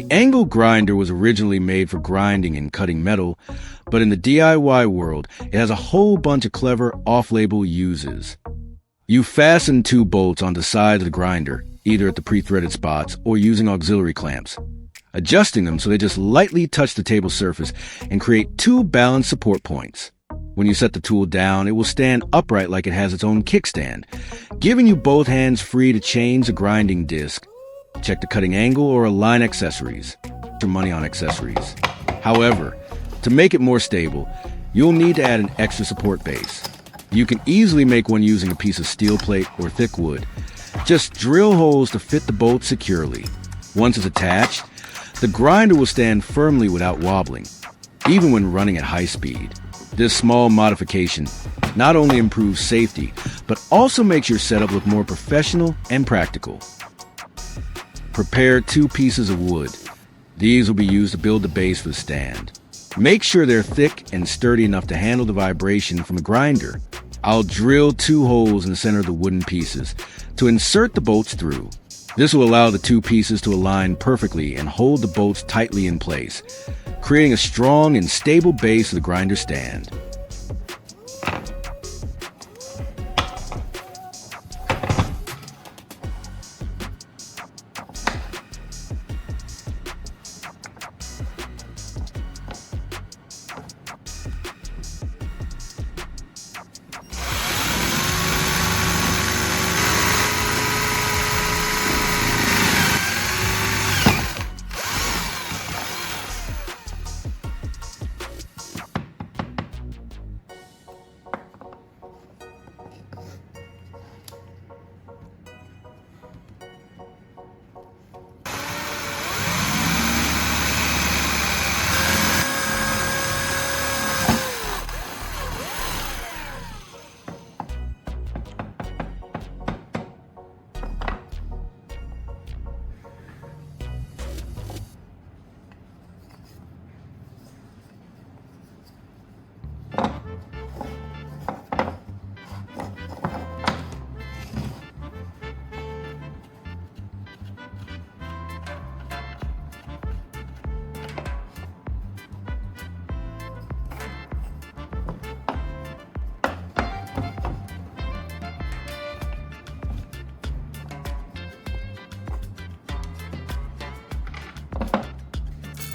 The angle grinder was originally made for grinding and cutting metal, but in the DIY world, it has a whole bunch of clever off-label uses. You fasten 2 bolts on the side of the grinder, either at the pre-threaded spots or using auxiliary clamps, adjusting them so they just lightly touch the table surface and create 2 balanced support points. When you set the tool down, it will stand upright like it has its own kickstand, giving you both hands free to change the grinding disc, check the cutting angle, or align accessories. Your money on accessories. However, to make it more stable, you'll need to add an extra support base. You can easily make one using a piece of steel plate or thick wood. Just drill holes to fit the bolt securely. Once it's attached, the grinder will stand firmly without wobbling, even when running at high speed. This small modification not only improves safety, but also makes your setup look more professional and practical. Prepare 2 pieces of wood. These will be used to build the base for the stand. Make sure they're thick and sturdy enough to handle the vibration from the grinder. I'll drill 2 holes in the center of the wooden pieces to insert the bolts through. This will allow the 2 pieces to align perfectly and hold the bolts tightly in place, creating a strong and stable base of the grinder stand.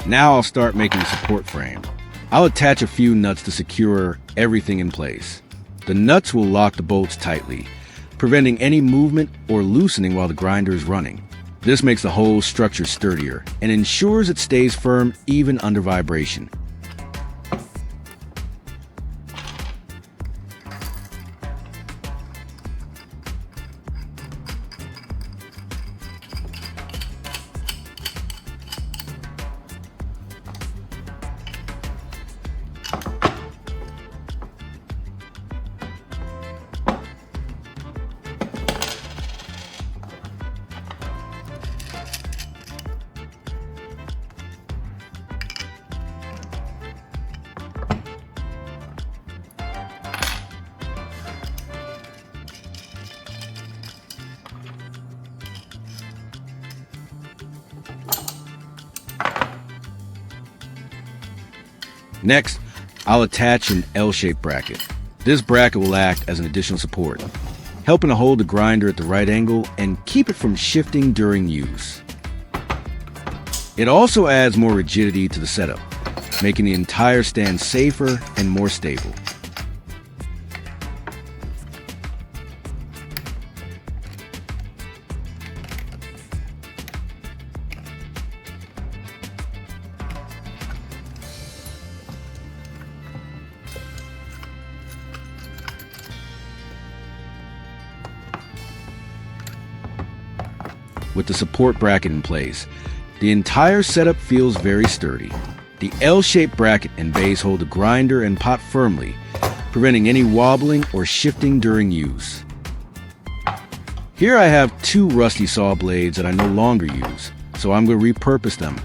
Now I'll start making the support frame. I'll attach a few nuts to secure everything in place. The nuts will lock the bolts tightly, preventing any movement or loosening while the grinder is running. This makes the whole structure sturdier and ensures it stays firm even under vibration. Next, I'll attach an L-shaped bracket. This bracket will act as an additional support, helping to hold the grinder at the right angle and keep it from shifting during use. It also adds more rigidity to the setup, making the entire stand safer and more stable. With the support bracket in place, the entire setup feels very sturdy. The L-shaped bracket and base hold the grinder and pot firmly, preventing any wobbling or shifting during use. Here I have 2 rusty saw blades that I no longer use, so I'm going to repurpose them.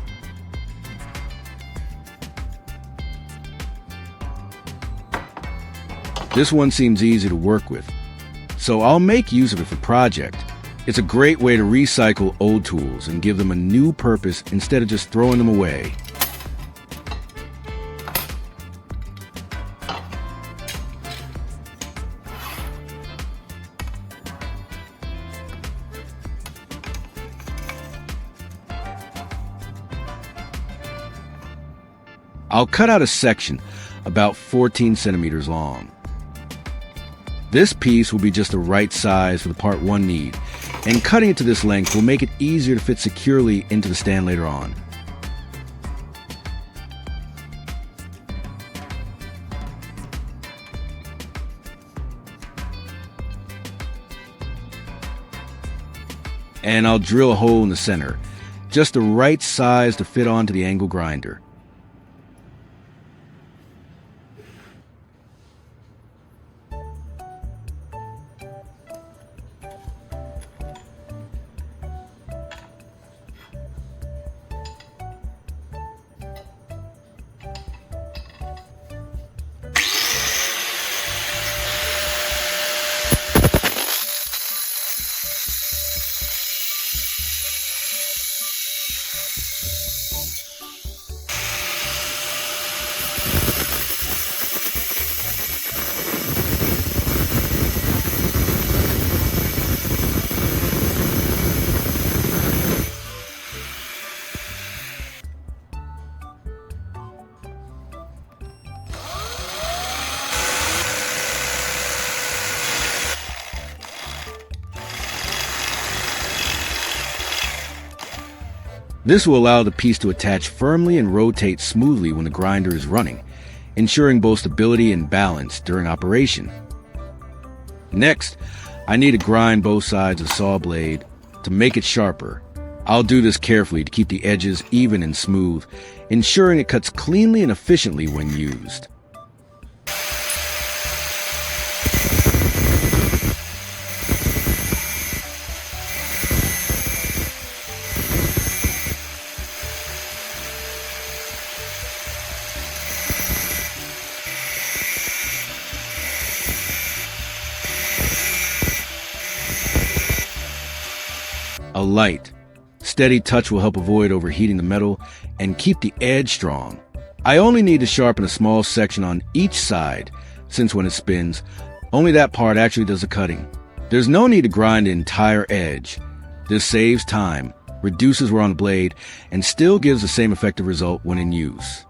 This one seems easy to work with, so I'll make use of it for project. It's a great way to recycle old tools and give them a new purpose instead of just throwing them away. I'll cut out a section about 14 centimeters long. This piece will be just the right size for the part one need, and cutting it to this length will make it easier to fit securely into the stand later on. And I'll drill a hole in the center, just the right size to fit onto the angle grinder. This will allow the piece to attach firmly and rotate smoothly when the grinder is running, ensuring both stability and balance during operation. Next, I need to grind both sides of the saw blade to make it sharper. I'll do this carefully to keep the edges even and smooth, ensuring it cuts cleanly and efficiently when used. A light, steady touch will help avoid overheating the metal and keep the edge strong. I only need to sharpen a small section on each side, since when it spins, only that part actually does the cutting. There's no need to grind the entire edge. This saves time, reduces wear on the blade, and still gives the same effective result when in use.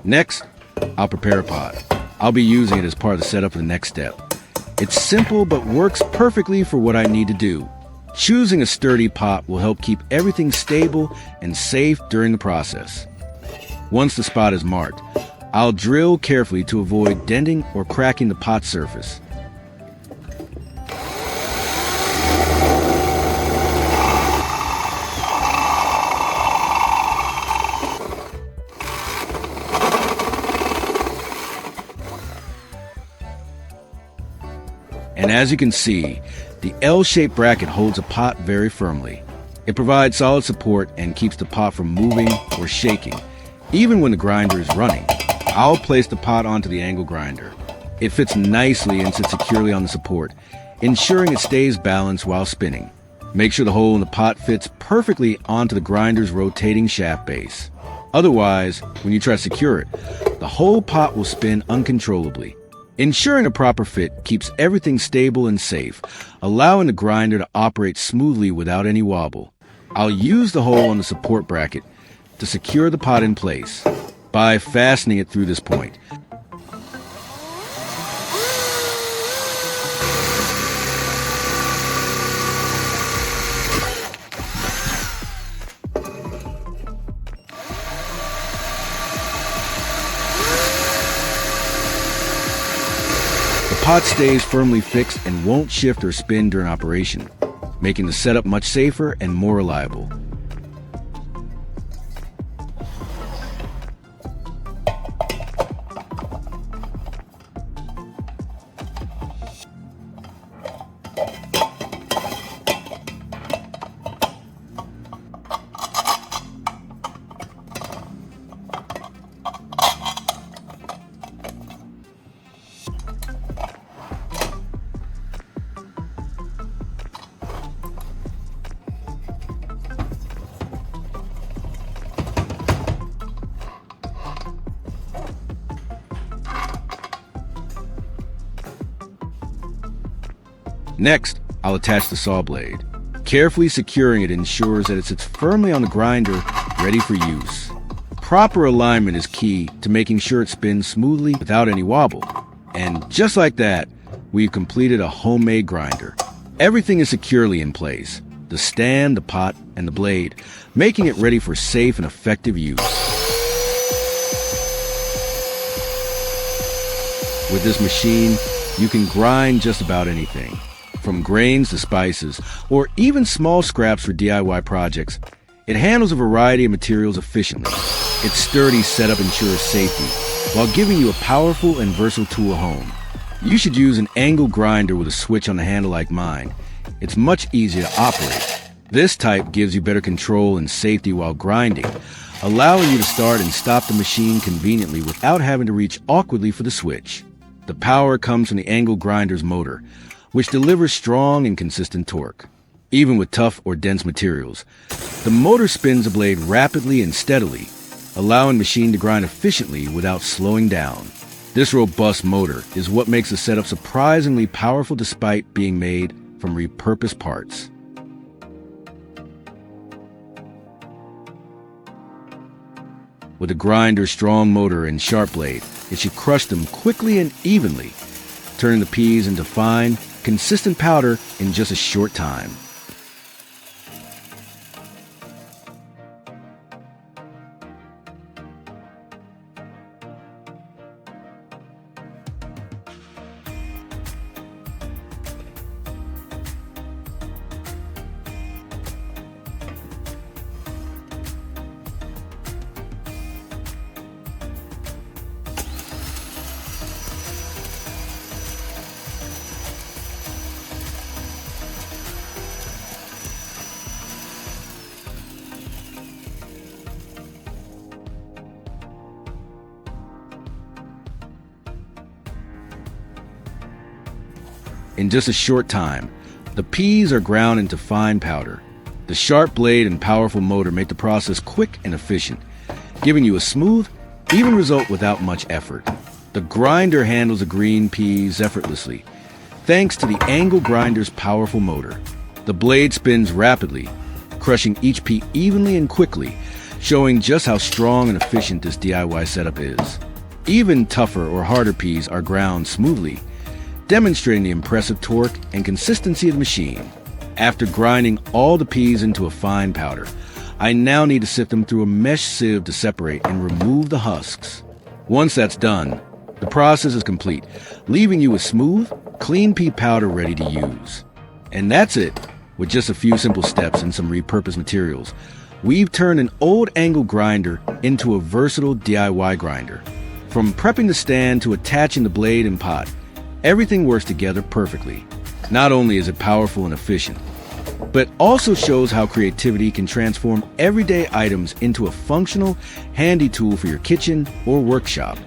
Next, I'll prepare a pot. I'll be using it as part of the setup for the next step. It's simple but works perfectly for what I need to do. Choosing a sturdy pot will help keep everything stable and safe during the process. Once the spot is marked, I'll drill carefully to avoid denting or cracking the pot surface. And as you can see, the L-shaped bracket holds a pot very firmly. It provides solid support and keeps the pot from moving or shaking, even when the grinder is running. I'll place the pot onto the angle grinder. It fits nicely and sits securely on the support, ensuring it stays balanced while spinning. Make sure the hole in the pot fits perfectly onto the grinder's rotating shaft base. Otherwise, when you try to secure it, the whole pot will spin uncontrollably. Ensuring a proper fit keeps everything stable and safe, allowing the grinder to operate smoothly without any wobble. I'll use the hole on the support bracket to secure the pot in place by fastening it through this point. pot stays firmly fixed and won't shift or spin during operation, making the setup much safer and more reliable. Next, I'll attach the saw blade. Carefully securing it ensures that it sits firmly on the grinder, ready for use. Proper alignment is key to making sure it spins smoothly without any wobble. And just like that, we've completed a homemade grinder. Everything is securely in place: the stand, the pot, and the blade, making it ready for safe and effective use. With this machine, you can grind just about anything, from grains to spices, or even small scraps for DIY projects. It handles a variety of materials efficiently. Its sturdy setup ensures safety, while giving you a powerful and versatile tool at home. You should use an angle grinder with a switch on the handle like mine. It's much easier to operate. This type gives you better control and safety while grinding, allowing you to start and stop the machine conveniently without having to reach awkwardly for the switch. The power comes from the angle grinder's motor, which delivers strong and consistent torque. Even with tough or dense materials, the motor spins the blade rapidly and steadily, allowing the machine to grind efficiently without slowing down. This robust motor is what makes the setup surprisingly powerful despite being made from repurposed parts. With the grinder's strong motor and sharp blade, it should crush them quickly and evenly, turning the peas into fine, consistent powder in just a short time. In just a short time, the peas are ground into fine powder. The sharp blade and powerful motor make the process quick and efficient, giving you a smooth, even result without much effort. The grinder handles the green peas effortlessly, thanks to the angle grinder's powerful motor. The blade spins rapidly, crushing each pea evenly and quickly, showing just how strong and efficient this DIY setup is. Even tougher or harder peas are ground smoothly, demonstrating the impressive torque and consistency of the machine. After grinding all the peas into a fine powder, I now need to sift them through a mesh sieve to separate and remove the husks. Once that's done, the process is complete, leaving you with smooth, clean pea powder ready to use. And that's it. With just a few simple steps and some repurposed materials, we've turned an old angle grinder into a versatile DIY grinder. From prepping the stand to attaching the blade and pot, everything works together perfectly. Not only is it powerful and efficient, but also shows how creativity can transform everyday items into a functional, handy tool for your kitchen or workshop.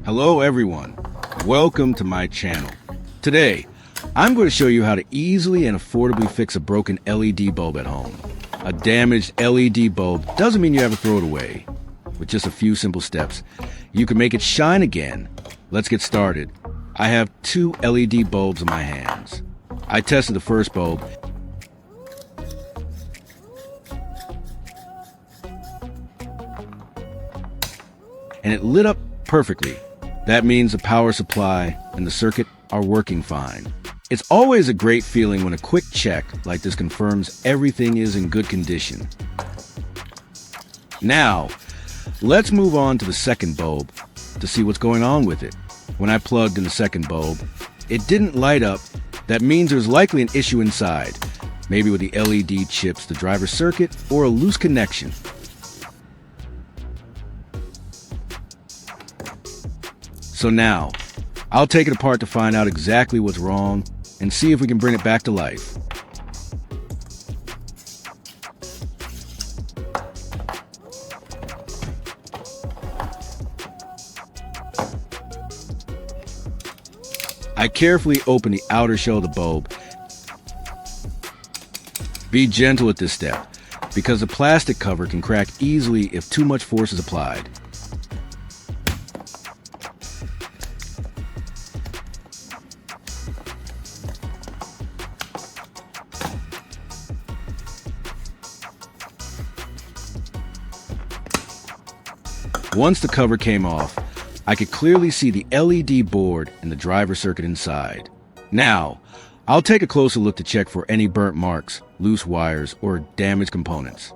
Hello everyone, welcome to my channel. Today, I'm going to show you how to easily and affordably fix a broken LED bulb at home. A damaged LED bulb doesn't mean you have to throw it away. With just a few simple steps, you can make it shine again. Let's get started. I have 2 LED bulbs in my hands. I tested the first bulb, and it lit up perfectly. That means the power supply and the circuit are working fine. It's always a great feeling when a quick check like this confirms everything is in good condition. Now, let's move on to the second bulb to see what's going on with it. When I plugged in the second bulb, it didn't light up. That means there's likely an issue inside, maybe with the LED chips, the driver circuit, or a loose connection. So now, I'll take it apart to find out exactly what's wrong and see if we can bring it back to life. I carefully open the outer shell of the bulb. Be gentle at this step, because the plastic cover can crack easily if too much force is applied. Once the cover came off, I could clearly see the LED board and the driver circuit inside. Now, I'll take a closer look to check for any burnt marks, loose wires, or damaged components.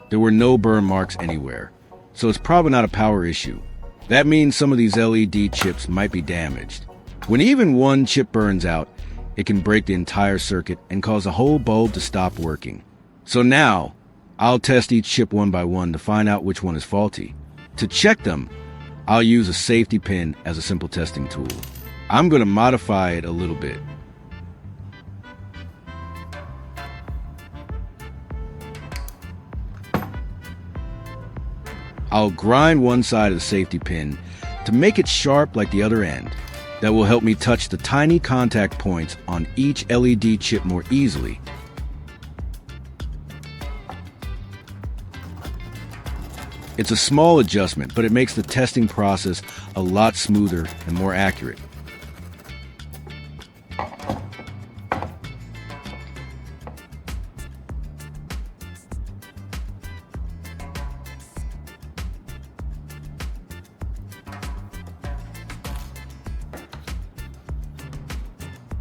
There were no burn marks anywhere, so it's probably not a power issue. That means some of these LED chips might be damaged. When even one chip burns out, it can break the entire circuit and cause the whole bulb to stop working. So now, I'll test each chip one by one to find out which one is faulty. To check them, I'll use a safety pin as a simple testing tool. I'm going to modify it a little bit. I'll grind one side of the safety pin to make it sharp like the other end. That will help me touch the tiny contact points on each LED chip more easily. It's a small adjustment, but it makes the testing process a lot smoother and more accurate.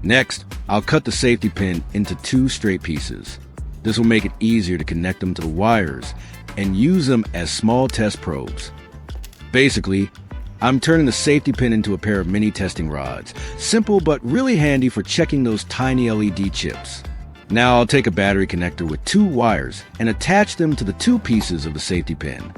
Next, I'll cut the safety pin into 2 straight pieces. This will make it easier to connect them to the wires and use them as small test probes. Basically, I'm turning the safety pin into a pair of mini testing rods. Simple, but really handy for checking those tiny LED chips. Now I'll take a battery connector with 2 wires and attach them to the 2 pieces of the safety pin.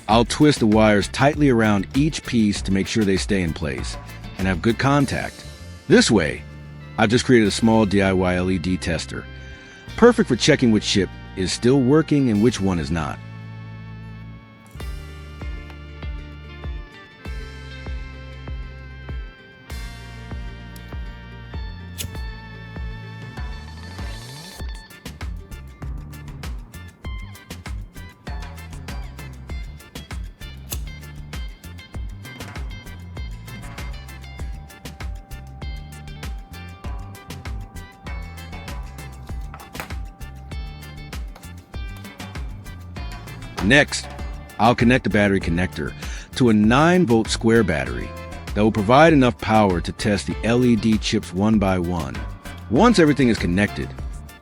I'll twist the wires tightly around each piece to make sure they stay in place and have good contact. This way, I've just created a small DIY LED tester, perfect for checking which chip is still working and which one is not. Next, I'll connect the battery connector to a 9-volt square battery that will provide enough power to test the LED chips one by one. Once everything is connected,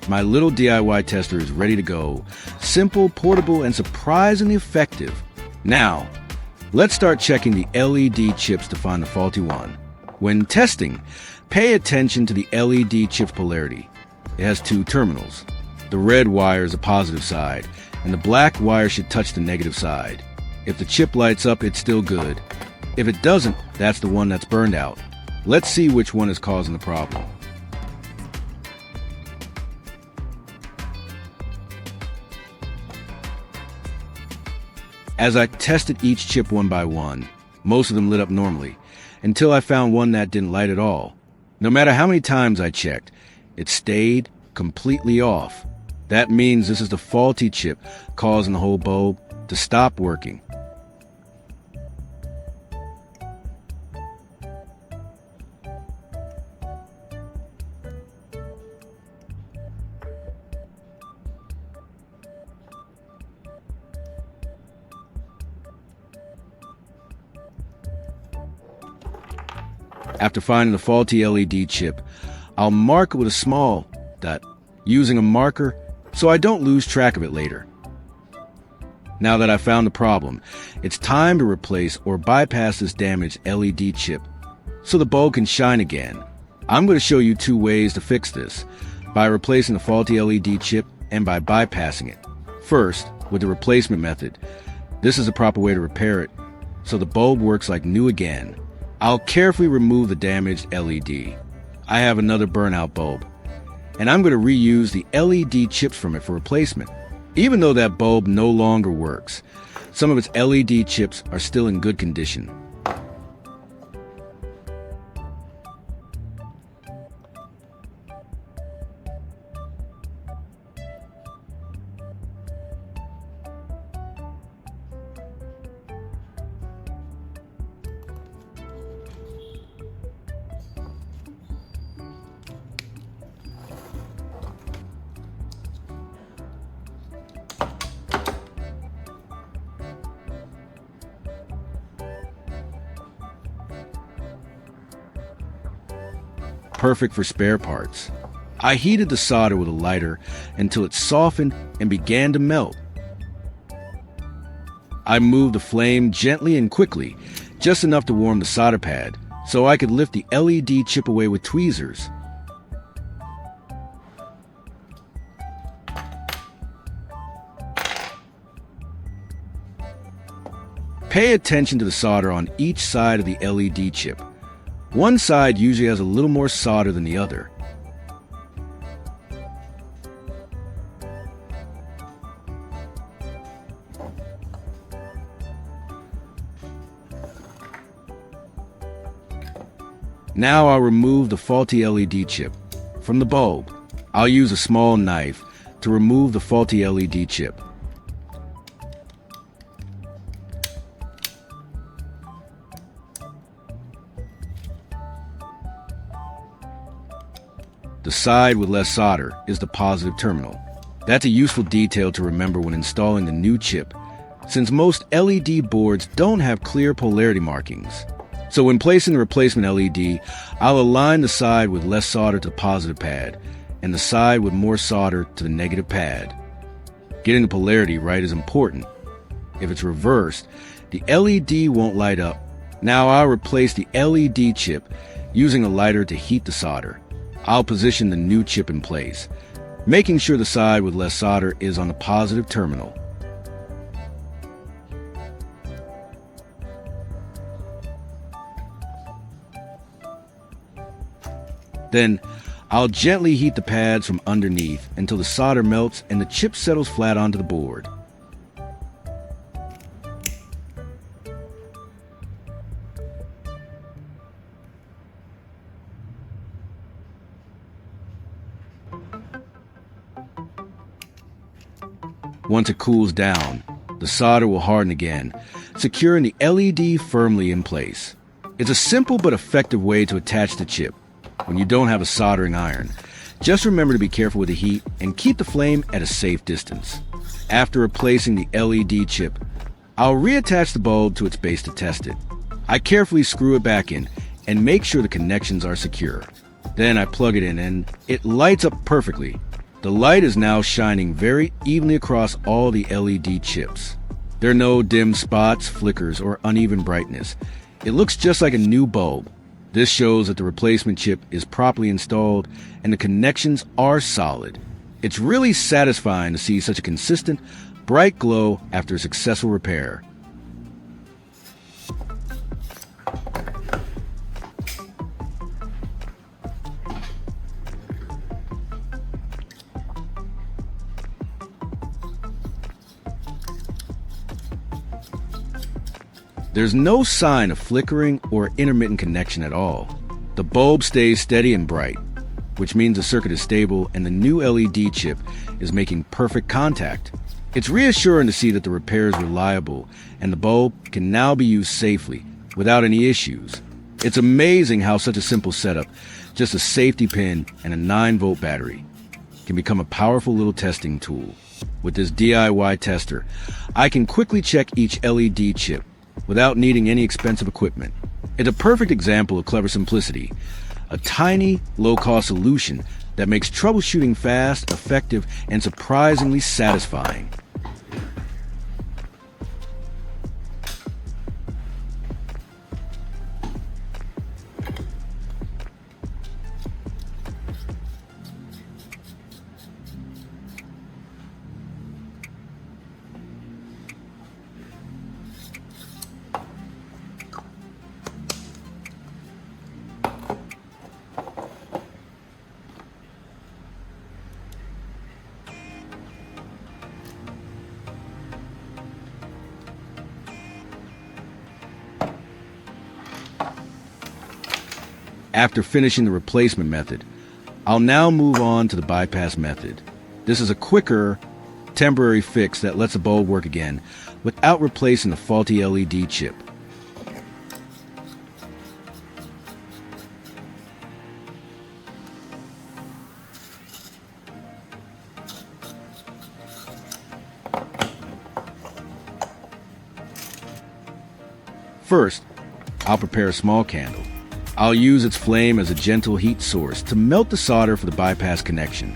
my little DIY tester is ready to go. Simple, portable, and surprisingly effective. Now, let's start checking the LED chips to find the faulty one. When testing, pay attention to the LED chip's polarity. It has 2 terminals. The red wire is the positive side, and the black wire should touch the negative side. If the chip lights up, it's still good. If it doesn't, that's the one that's burned out. Let's see which one is causing the problem. As I tested each chip one by one, most of them lit up normally, until I found one that didn't light at all. No matter how many times I checked, it stayed completely off. That means this is the faulty chip causing the whole bulb to stop working. After finding the faulty LED chip, I'll mark it with a small dot, using a marker so I don't lose track of it later. Now that I've found the problem, it's time to replace or bypass this damaged LED chip so the bulb can shine again. I'm going to show you two ways to fix this, by replacing the faulty LED chip and by bypassing it. First, with the replacement method, this is the proper way to repair it so the bulb works like new again. I'll carefully remove the damaged LED. I have another burnout bulb, and I'm going to reuse the LED chips from it for replacement. Even though that bulb no longer works, some of its LED chips are still in good condition. Perfect for spare parts. I heated the solder with a lighter until it softened and began to melt. I moved the flame gently and quickly, just enough to warm the solder pad, so I could lift the LED chip away with tweezers. Pay attention to the solder on each side of the LED chip. One side usually has a little more solder than the other. Now I'll remove the faulty LED chip from the bulb. I'll use a small knife to remove the faulty LED chip. The side with less solder is the positive terminal. That's a useful detail to remember when installing the new chip, since most LED boards don't have clear polarity markings. So when placing the replacement LED, I'll align the side with less solder to the positive pad, and the side with more solder to the negative pad. Getting the polarity right is important. If it's reversed, the LED won't light up. Now I'll replace the LED chip using a lighter to heat the solder. I'll position the new chip in place, making sure the side with less solder is on the positive terminal. Then, I'll gently heat the pads from underneath until the solder melts and the chip settles flat onto the board. Once it cools down, the solder will harden again, securing the LED firmly in place. It's a simple but effective way to attach the chip when you don't have a soldering iron. Just remember to be careful with the heat and keep the flame at a safe distance. After replacing the LED chip, I'll reattach the bulb to its base to test it. I carefully screw it back in and make sure the connections are secure. Then I plug it in and it lights up perfectly. The light is now shining very evenly across all the LED chips. There are no dim spots, flickers, or uneven brightness. It looks just like a new bulb. This shows that the replacement chip is properly installed and the connections are solid. It's really satisfying to see such a consistent, bright glow after a successful repair. There's no sign of flickering or intermittent connection at all. The bulb stays steady and bright, which means the circuit is stable and the new LED chip is making perfect contact. It's reassuring to see that the repair is reliable and the bulb can now be used safely without any issues. It's amazing how such a simple setup, just a safety pin and a 9-volt battery, can become a powerful little testing tool. With this DIY tester, I can quickly check each LED chip without needing any expensive equipment. It's a perfect example of clever simplicity, a tiny, low-cost solution that makes troubleshooting fast, effective, and surprisingly satisfying. After finishing the replacement method, I'll now move on to the bypass method. This is a quicker, temporary fix that lets the bulb work again without replacing the faulty LED chip. First, I'll prepare a small candle. I'll use its flame as a gentle heat source to melt the solder for the bypass connection.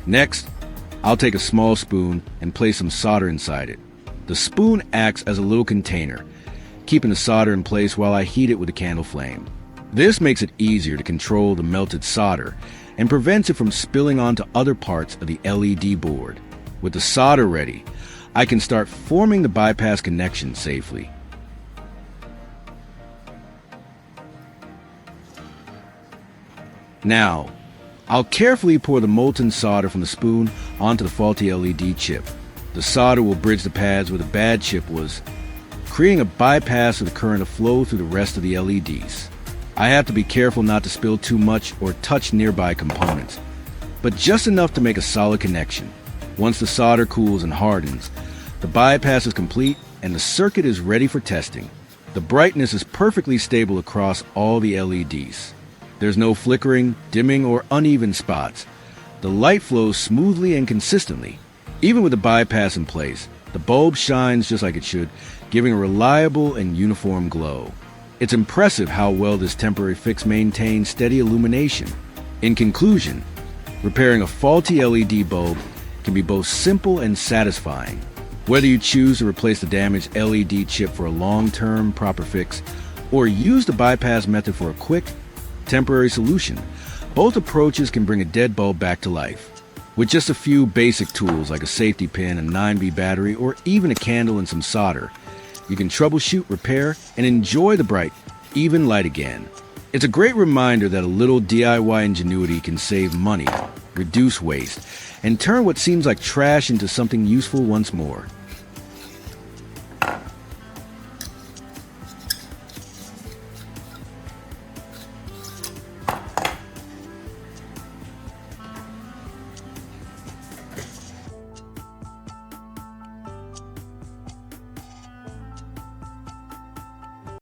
Next, I'll take a small spoon and place some solder inside it. The spoon acts as a little container, keeping the solder in place while I heat it with a candle flame. This makes it easier to control the melted solder and prevents it from spilling onto other parts of the LED board. With the solder ready, I can start forming the bypass connection safely. Now, I'll carefully pour the molten solder from the spoon onto the faulty LED chip. The solder will bridge the pads where the bad chip was, creating a bypass for the current to flow through the rest of the LEDs. I have to be careful not to spill too much or touch nearby components, but just enough to make a solid connection. Once the solder cools and hardens, the bypass is complete and the circuit is ready for testing. The brightness is perfectly stable across all the LEDs. There's no flickering, dimming, or uneven spots. The light flows smoothly and consistently. Even with the bypass in place, the bulb shines just like it should, giving a reliable and uniform glow. It's impressive how well this temporary fix maintains steady illumination. In conclusion, repairing a faulty LED bulb can be both simple and satisfying. Whether you choose to replace the damaged LED chip for a long-term proper fix or use the bypass method for a quick, temporary solution, both approaches can bring a dead bulb back to life. With just a few basic tools like a safety pin, a 9V battery, or even a candle and some solder, you can troubleshoot, repair, and enjoy the bright, even light again. It's a great reminder that a little DIY ingenuity can save money, reduce waste, and turn what seems like trash into something useful once more.